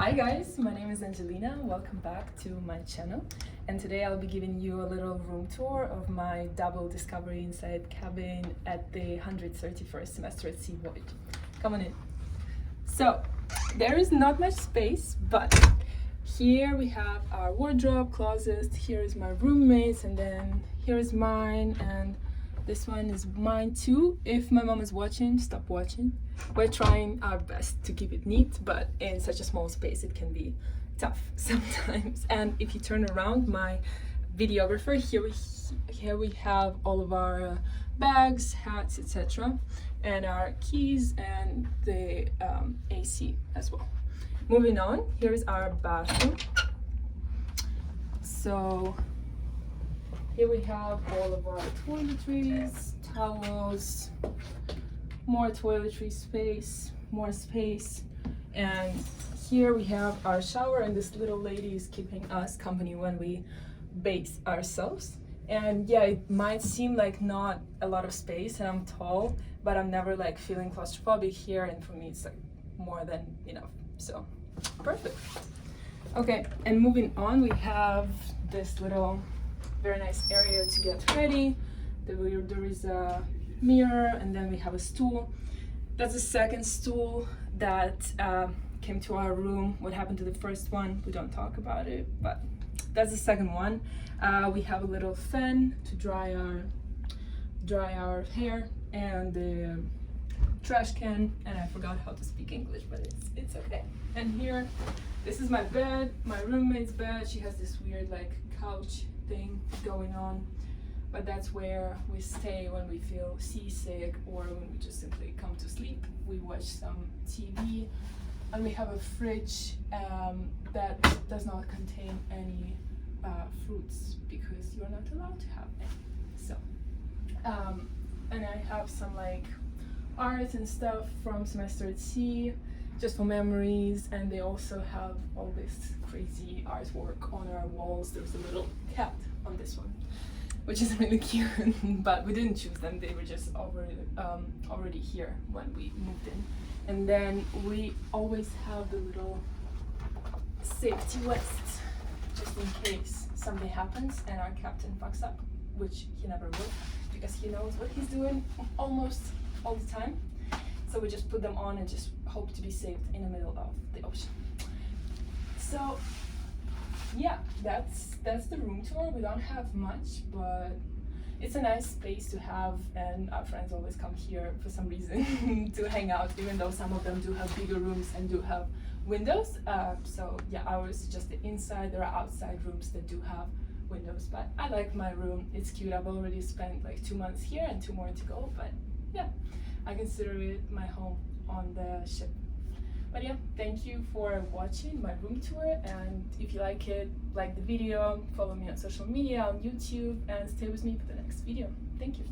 Hi guys, my name is Angelina. Welcome back to my channel. And today I'll be giving you a little room tour of my double discovery inside cabin at the 131st semester at Sea Voyage. Come on in. So, there is not much space, but here we have our wardrobe, closet, here is my roommate's, and then here is mine, and this one is mine too. If my mom is watching, stop watching. We're trying our best to keep it neat, but in such a small space it can be tough sometimes. And if you turn around, my videographer, here we have all of our bags, hats, etc. and our keys and the AC as well. Moving on, here is our bathroom. So here we have all of our toiletries, towels, more toiletry space, more space. And here we have our shower, and this little lady is keeping us company when we bathe ourselves. And yeah, it might seem like not a lot of space, and I'm tall, but I'm never like feeling claustrophobic here, and for me it's like more than enough. So perfect. Okay, and moving on, we have this little very nice area to get ready. There is a mirror, and then we have a stool. That's the second stool that came to our room. What happened to the first one, we don't talk about it, but that's the second one. We have a little fan to dry our hair, and the trash can, and I forgot how to speak English, but it's okay. And here, this is my bed, my roommate's bed. She has this weird like couch thing going on, but that's where we stay when we feel seasick or when we just simply come to sleep. We watch some TV, and we have a fridge that does not contain any fruits because you're not allowed to have any. So and I have some like art and stuff from semester at sea, just for memories. And they also have all this crazy artwork on our walls. There's a little cat on this one, which is really cute, but we didn't choose them. They were just already here when we moved in. And then we always have the little safety vest, just in case something happens and our captain fucks up, which he never will, because he knows what he's doing almost all the time. So we just put them on and just hope to be saved in the middle of the ocean. So yeah, that's the room tour. We don't have much, but it's a nice space to have, and our friends always come here for some reason to hang out, even though some of them do have bigger rooms and do have windows. So yeah, ours is just the inside. There are outside rooms that do have windows, but I like my room. It's cute. I've already spent like 2 months here and 2 more to go, but yeah, I consider it my home on the ship. But yeah, thank you for watching my room tour, and if you like it, like the video, follow me on social media, on YouTube, and stay with me for the next video. Thank you.